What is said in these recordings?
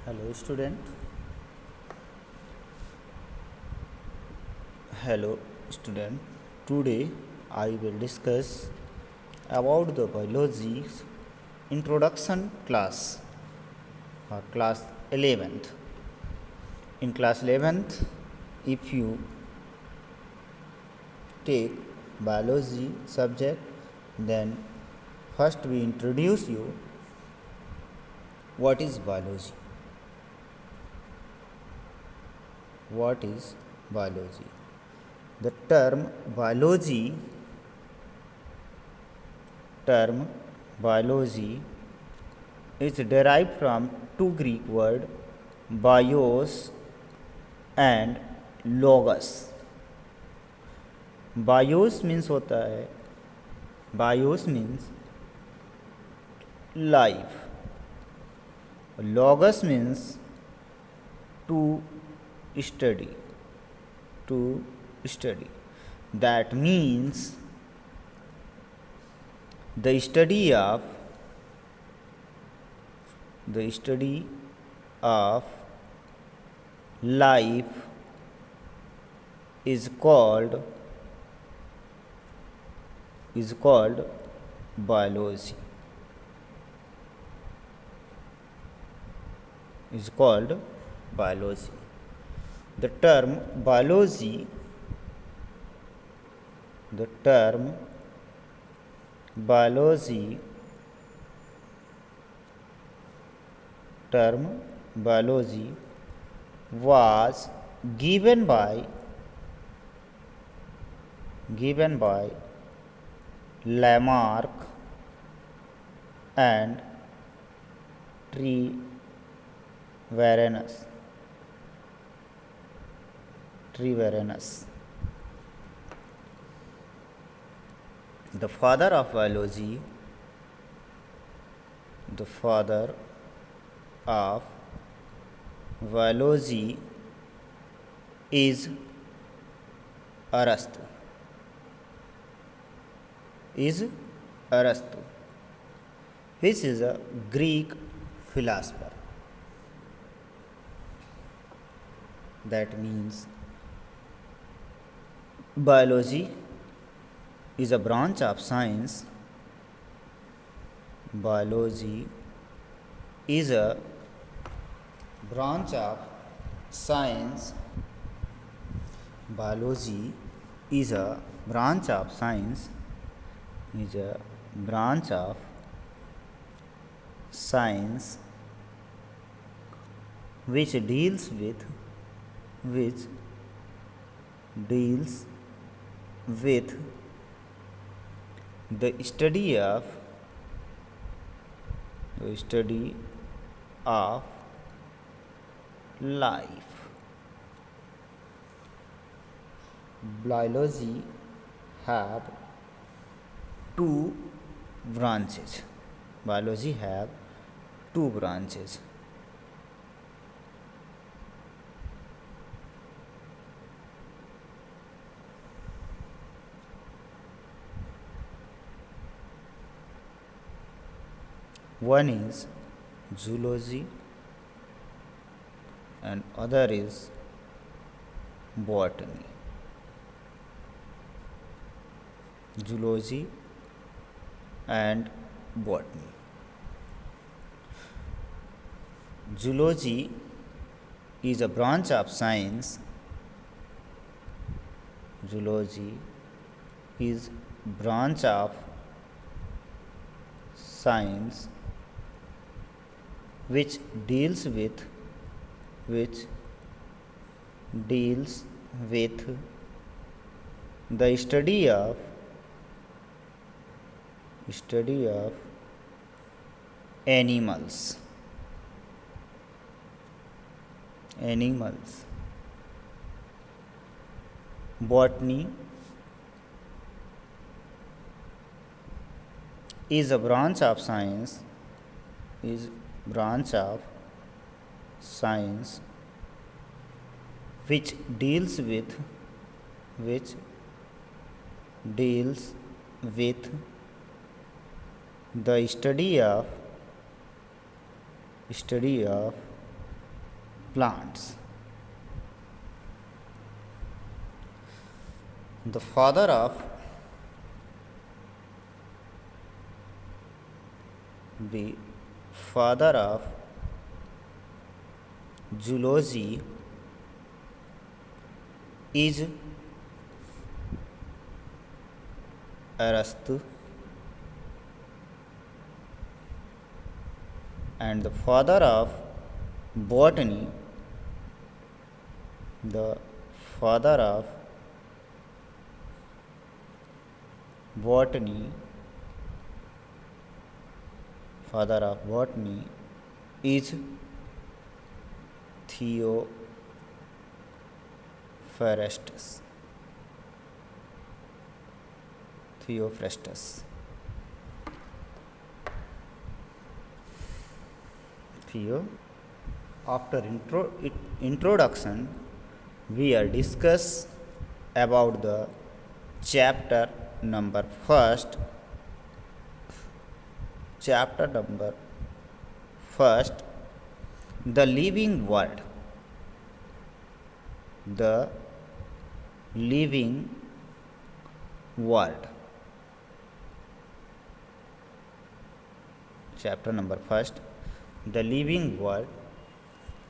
Hello student. Hello student. Today I will discuss about the biology introduction class or class 11th. In class 11th, if you take biology subject, then first we introduce you what is biology. What is biology? The term biology is derived from two Greek words bios and logos. Bios means होता है bios means life, logos means to study. To study, that means the study of life is called biology. Is called biology. The term biology was given by Lamarck and Treviranus. The father of biology is Arastu. Which is a Greek philosopher. That means biology is a branch of science. Biology is a branch of science. Biology is a branch of science. Which deals with the study of life. Biology have two branches. One is zoology and other is botany. Zoology and botany. Zoology is a branch of science. Zoology is branch of science which deals with the study of animals. Botany is a branch of science which deals with the study of plants. The the father of zoology is Arastu, and the father of botany, the father of botany, father of botany is Theophrastus. Theophrastus. Theo. After introduction, we are discuss about the chapter number first. Chapter number first, the living world. The living world. Chapter number first, the living world.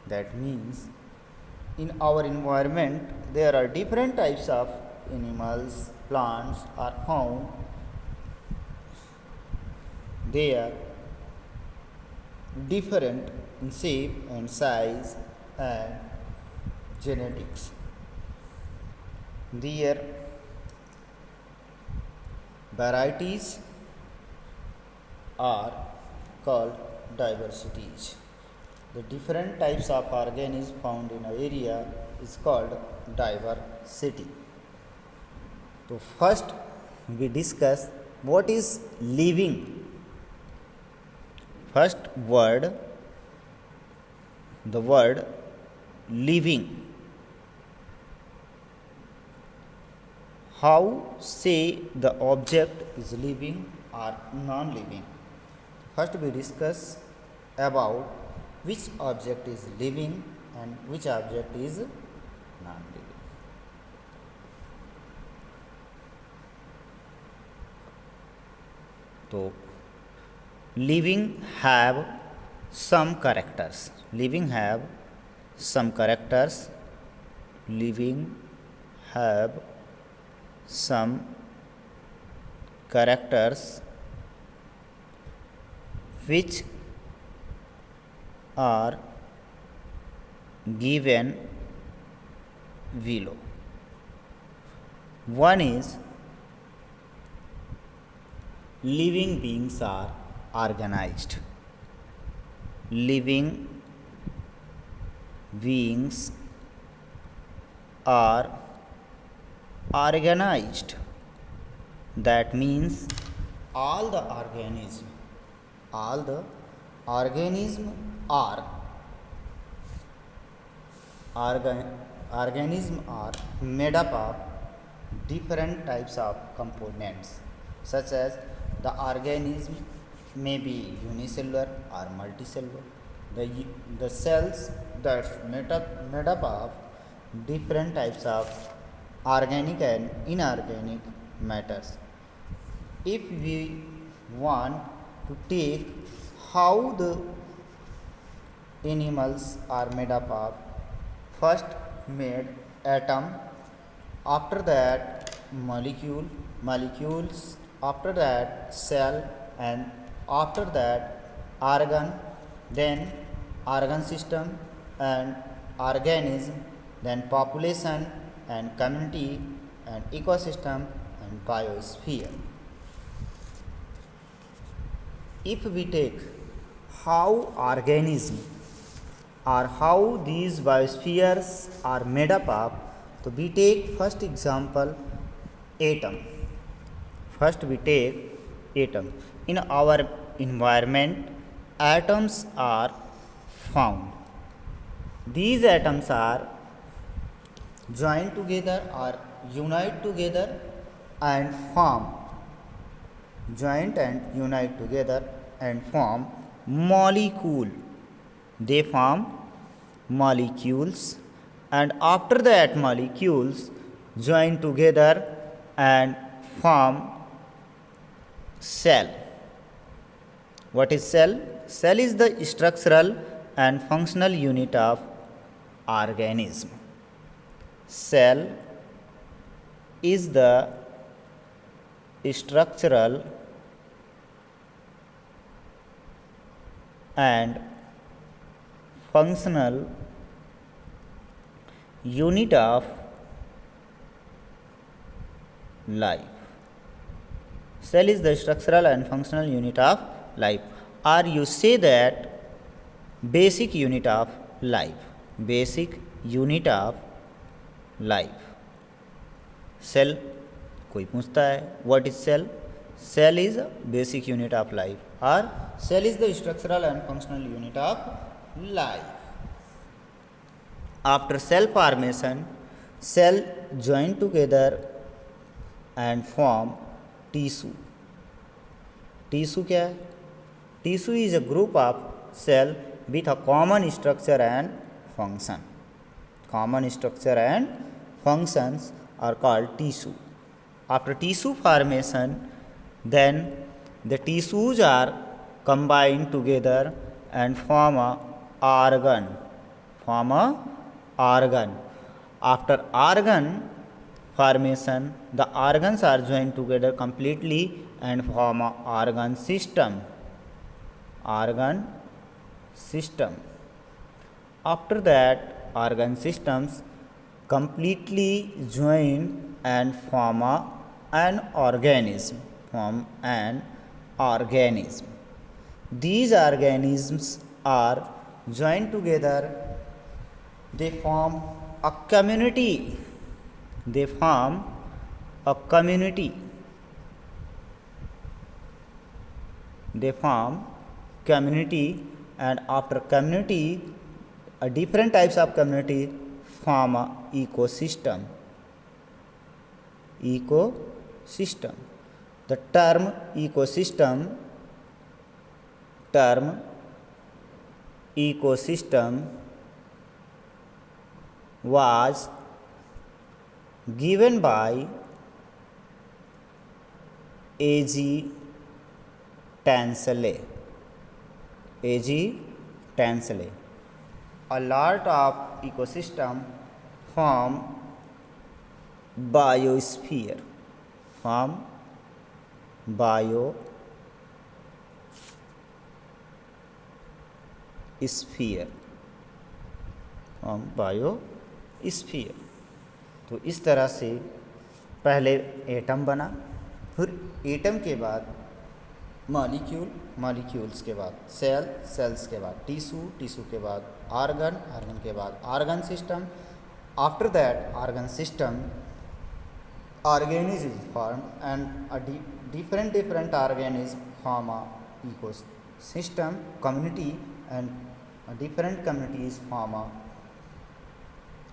That means in our environment there are different types of animals, plants are found. They are different in shape and size and genetics. Their varieties are called diversities. The different types of organisms found in an area is called diversity. So first we discuss what is living. First word, the word living. How say the object is living or non-living? First we discuss about which object is living and which object is non-living. So living have some characters. Living have some characters. Living have some characters which are given below. One is living beings are organized. Living beings are organized. That means all the organism are organism are made up of different types of components, such as the organism may be unicellular or multicellular. The cells that's made up of different types of organic and inorganic matters. If we want to take how the animals are made up of, first made atom, after that molecules, after that cell, and after that organ, then organ system and organism, then population and community and ecosystem and biosphere. If we take how organism or how these biospheres are made up of, so we take first example atom. First we take atom. In our environment, atoms are found. These atoms are joined together or unite together and form joint and unite together and form molecule. They form molecules, and after that molecules join together and form cell. What is cell? Cell is the structural and functional unit of organism. Cell is the structural and functional unit of life. Cell is the structural and functional unit of life, or you say that basic unit of life. Basic unit of life. Cell. कोई पूछता है what is cell? Cell is a basic unit of life, or cell is the structural and functional unit of life. After cell formation, cell join together and form tissue. Tissue क्या है? Tissue is a group of cell with a common structure and function. Common structure and functions are called tissue. After tissue formation, then the tissues are combined together and form a organ. Form a organ. After organ formation, the organs are joined together completely and form a organ system. Organ system. After that, organ systems completely join and form an organism. Form an organism. These organisms are joined together. They form a community. They form a community. They form community, and after community, different types of community form a ecosystem. Ecosystem. The term ecosystem was given by A.G. Tansley. A.G. Tansley. A lot of ecosystem form biosphere. Form biosphere. Form biosphere. तो इस तरह से पहले atom बना, फिर atom के बाद molecule, molecules के बाद सेल, सेल्स के बाद टिश्यू, टिश्यू के बाद ऑर्गन, ऑर्गन के बाद organ system. After that organ system organism is formed, and a different organism form a ecosystem community, and a different communities form a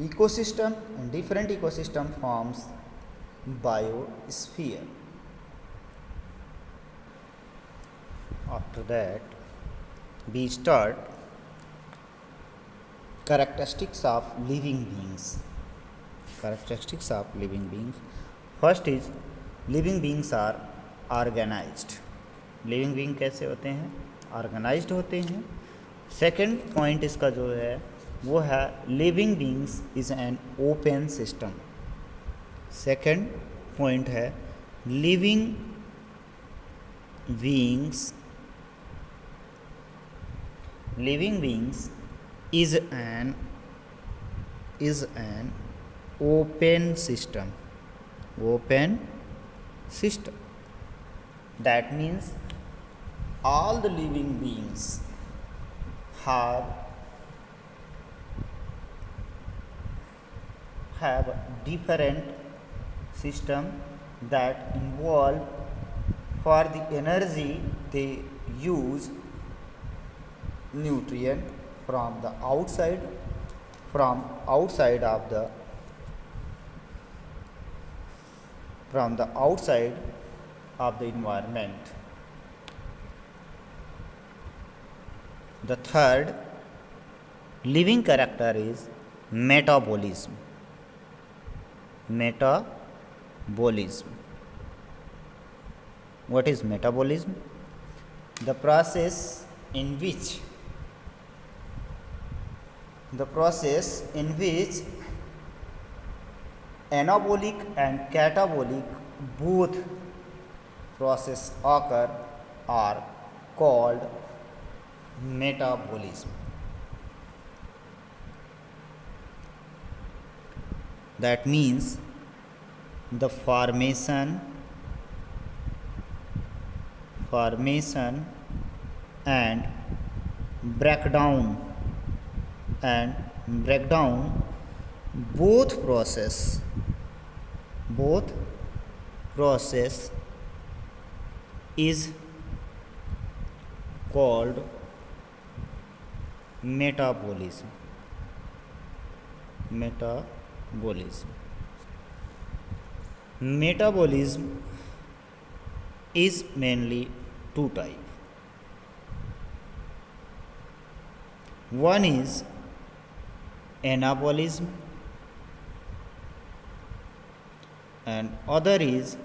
ecosystem, and different ecosystem forms biosphere. After that, we start characteristics of living beings. Characteristics of living beings. First is living beings are organized. Living being कैसे होते हैं? Organised होते हैं. Second point इसका जो है वो है living beings is an open system. Second point है living beings is an open system. That means all the living beings have different system that involve for the energy they use nutrient from outside of the environment. The third living character is metabolism. Metabolism. What is metabolism? The process in which anabolic and catabolic both process occur are called metabolism. That means the formation and breakdown both process is called metabolism. Metabolism is mainly two types. One is anabolism and other is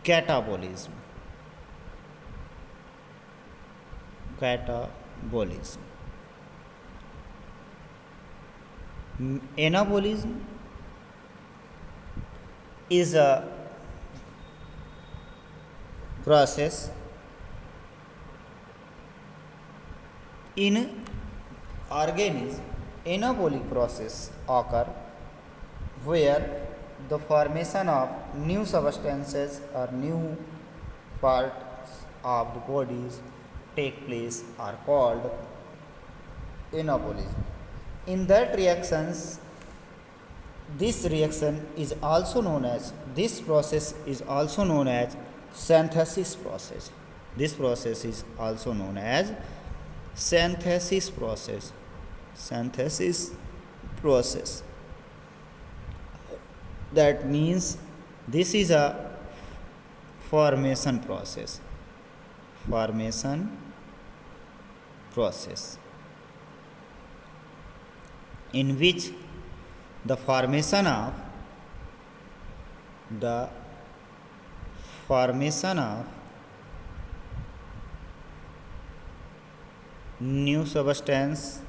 catabolism. Anabolism is a process in organism. Anabolic process occur where the formation of new substances or new parts of the bodies take place are called anabolism. In that reactions, this process is also known as synthesis process. This process is also known as synthesis process. That means this is a formation process in which the formation of new substances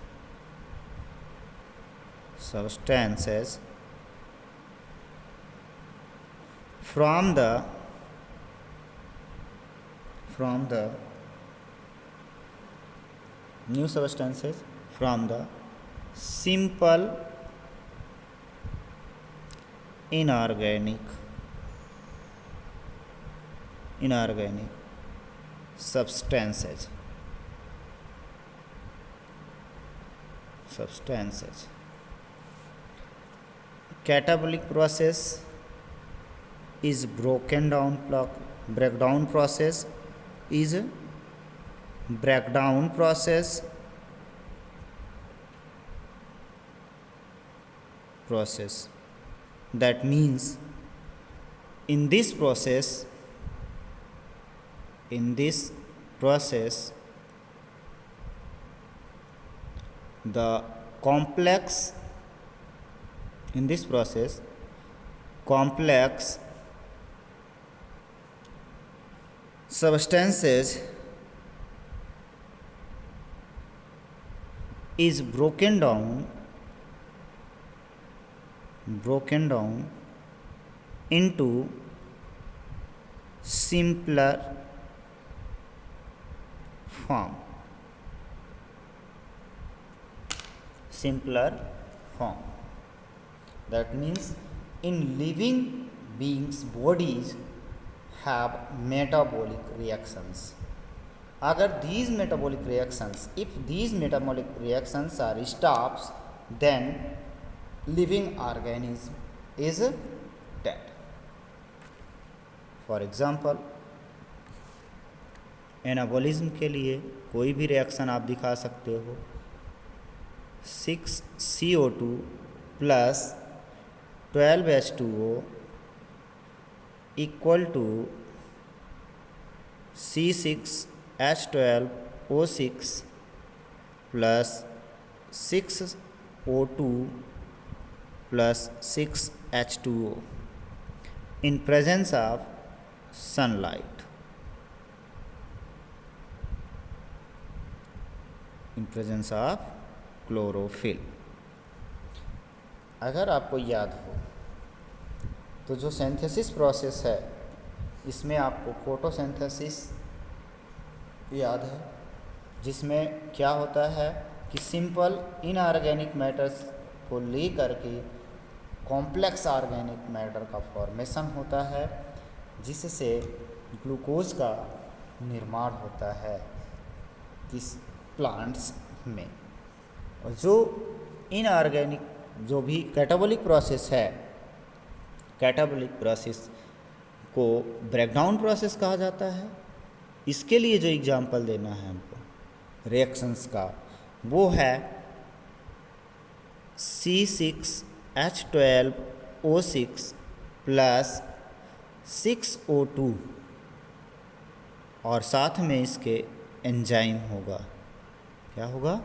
from the new substances from the simple inorganic substances. Catabolic process is breakdown process that means in this process the complex substances is broken down into simpler form. That means in living beings bodies have metabolic reactions. If these metabolic reactions are stopped, then living organism is dead. For example, anabolism के लिए कोई भी reaction आप दिखा सकते हो. 6CO2 plus 12H2O equal to C6H12O6 plus 6O2 plus 6H2O in presence of sunlight. In presence of chlorophyll. अगर आपको याद हो तो जो सिंथेसिस प्रोसेस है इसमें आपको फोटोसिंथेसिस याद है, जिसमें क्या होता है कि सिंपल इनऑर्गेनिक मैटर्स को ले करके कॉम्प्लेक्स ऑर्गेनिक मैटर का फॉर्मेशन होता है, जिससे ग्लूकोज का निर्माण होता है किस प्लांट्स में। और जो इनऑर्गेनिक जो भी कैटाबॉलिक प्रोसेस है, कैटाबॉलिक प्रोसेस को ब्रेकडाउन प्रोसेस कहा जाता है। इसके लिए जो एग्जाम्पल देना है हमको रिएक्शंस का, वो है C6H12O6 प्लस 6O2 और साथ में इसके एंजाइम होगा। क्या होगा?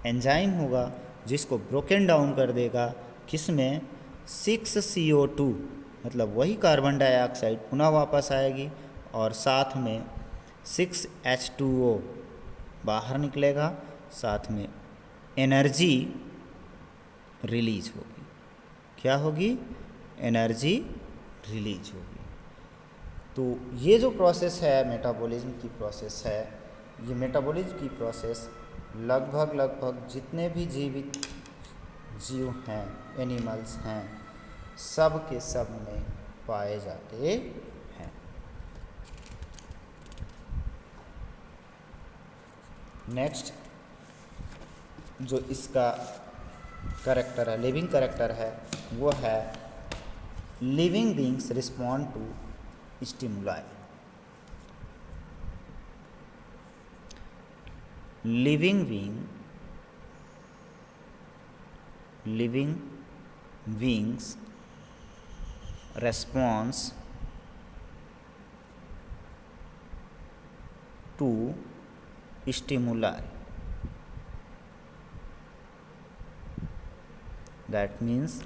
एंजाइम होगा, जिसको ब्रोकन डाउन कर देगा किस में? 6CO2, मतलब वही कार्बन डाइऑक्साइड पुनः वापस आएगी और साथ में 6H2O बाहर निकलेगा, साथ में एनर्जी रिलीज होगी। क्या होगी? एनर्जी रिलीज होगी। तो ये जो प्रोसेस है मेटाबॉलिज्म की प्रोसेस है, ये मेटाबॉलिज्म की प्रोसेस लगभग जितने भी जीवित जीव हैं, एनिमल्स हैं, सब के सब में पाए जाते हैं। नेक्स्ट जो इसका कैरेक्टर है, लिविंग कैरेक्टर है, वो है living beings respond to stimuli. living beings response to stimuli. That means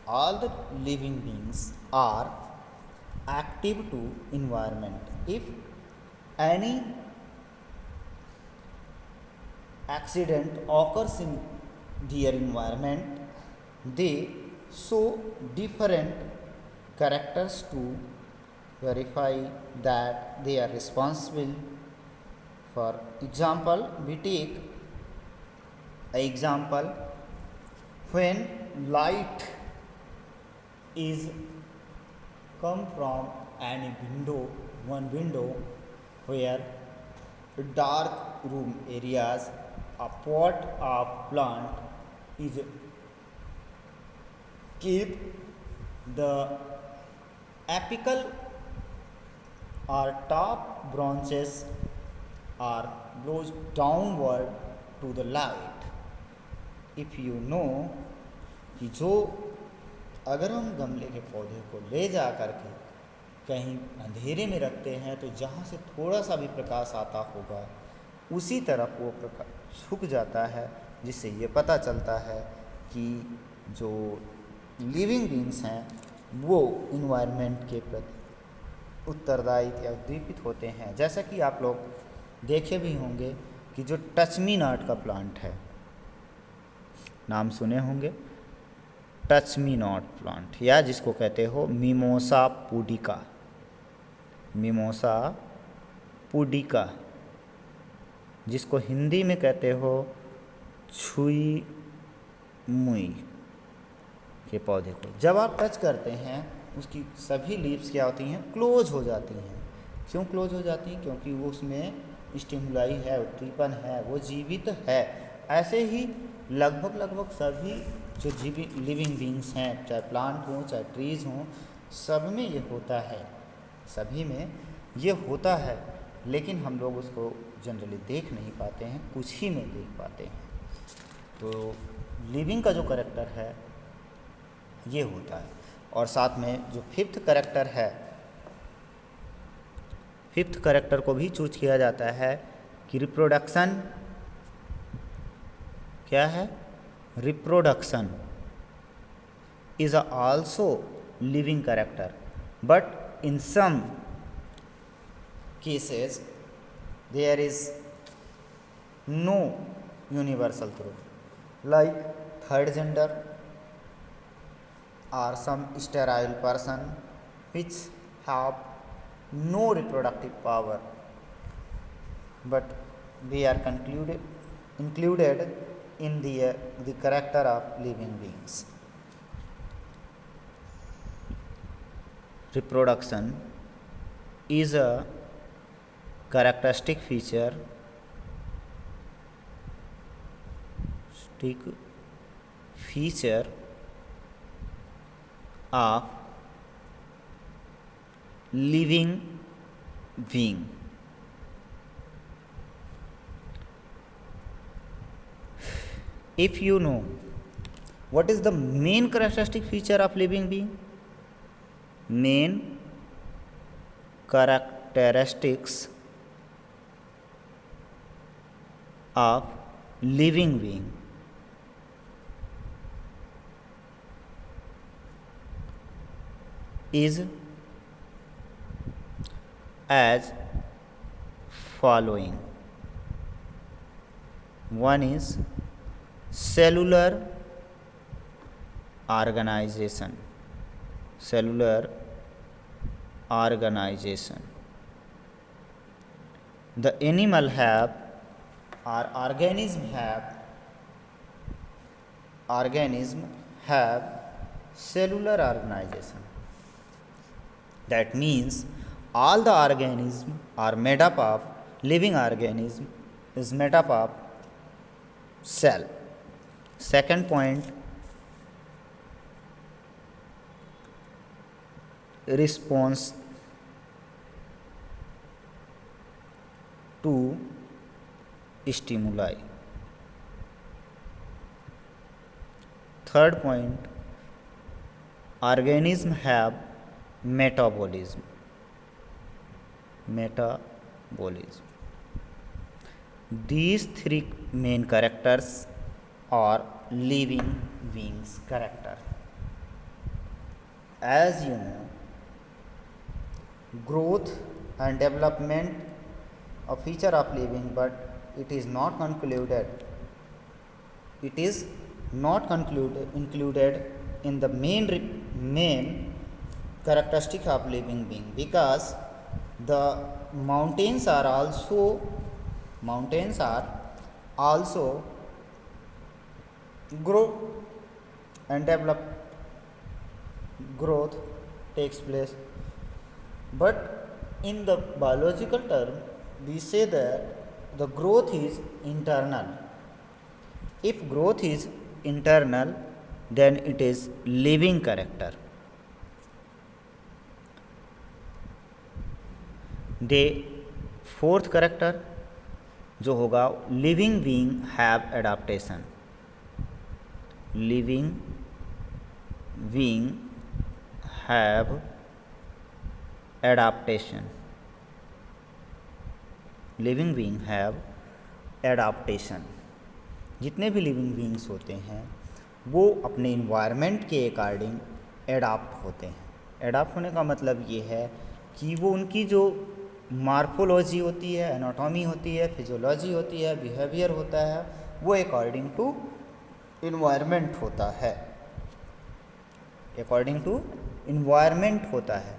all the living beings are active to environment. If any accident occurs in their environment, they show different characters to verify that they are responsible. For example, we take an example when light is come from any window, one window where dark room areas, a pot of plant is keep the apical or top branches are blows downward to the light. If you know कि जो अगर हम गमले के पौधे को ले जा कर के कहीं अंधेरे में रखते हैं, तो जहाँ से थोड़ा सा भी प्रकाश आता होगा उसी तरफ वो प्रकाश झुक जाता है, जिससे ये पता चलता है कि जो लिविंग बीइंग्स हैं वो इन्वायरमेंट के प्रति उत्तरदायी या उद्दीपित होते हैं। जैसा कि आप लोग देखे भी होंगे कि जो टच मी नॉट का प्लांट है, नाम सुने होंगे, टच मी नॉट प्लांट, या जिसको कहते हो मिमोसा पुडिका, मिमोसा पुडिका, जिसको हिंदी में कहते हो छुई मुई के पौधे को जब आप टच करते हैं उसकी सभी लीव्स क्या होती हैं? क्लोज हो जाती हैं। क्यों क्लोज हो जाती हैं? क्योंकि वो उसमें स्टिमुलाई है, उद्दीपन है, वो जीवित है। ऐसे ही लगभग सभी जो जीवित लिविंग बीइंग्स हैं, चाहे प्लांट हों चाहे ट्रीज़ हों, सब में ये होता है, सभी में ये होता है, लेकिन हम लोग उसको जनरली देख नहीं पाते हैं, कुछ ही में देख पाते हैं। तो लिविंग का जो कैरेक्टर है ये होता है। और साथ में जो फिफ्थ कैरेक्टर है, फिफ्थ कैरेक्टर को भी चूज किया जाता है कि रिप्रोडक्शन क्या है? Reproduction is also living character, but in some cases there is no universal truth, like third gender or some sterile person which have no reproductive power, but they are included in the character of living beings. Reproduction is a characteristic feature of living being. If you know what is the main characteristic feature of living being, main characteristics of living being is as following. One is cellular organization. Cellular organization. The animal have or organism have cellular organization. That means all the organism are made up of, living organism is made up of cell. Second point, response to stimuli. Third point, organism have metabolism. These three main characters are living beings character. As you know, growth and development a feature of living, but it is not concluded. It is not included in the main characteristic of living being, because the mountains are also grow and develop. Growth takes place, but in the biological term we say that the growth is internal. If growth is internal, then it is living character. The fourth character जो होगा, living being have adaptation. Living being have adaptation. Living being have adaptation. जितने भी living beings होते हैं वो अपने environment के according adapt होते हैं। एडाप्ट होने का मतलब ये है कि वो उनकी जो मार्फोलॉजी होती है, एनाटॉमी होती है, फिजियोलॉजी होती है, बिहेवियर होता है, वो अकॉर्डिंग टू इन्वायरमेंट होता है, अकॉर्डिंग टू इन्वायरमेंट होता है।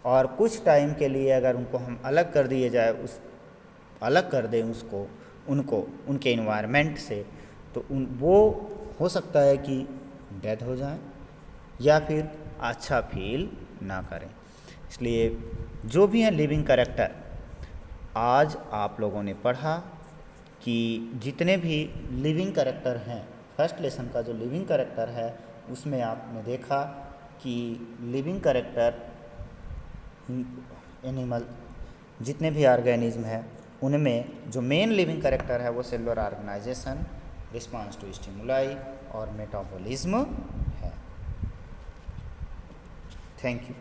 और कुछ टाइम के लिए अगर उनको हम अलग कर दिए जाए, अलग कर दें उनको उनके इन्वायरमेंट से, तो वो हो सकता है कि डेथ हो जाए या फिर अच्छा फील ना करें। इसलिए जो भी हैं लिविंग कैरेक्टर, आज आप लोगों ने पढ़ा कि जितने भी लिविंग कैरेक्टर हैं, फर्स्ट लेसन का जो लिविंग कैरेक्टर है उसमें आपने देखा कि लिविंग कैरेक्टर एनिमल जितने भी ऑर्गेनिज्म है उनमें जो मेन लिविंग कैरेक्टर है वो cellular organisation, response to stimuli और मेटाबॉलिज्म है। Thank you.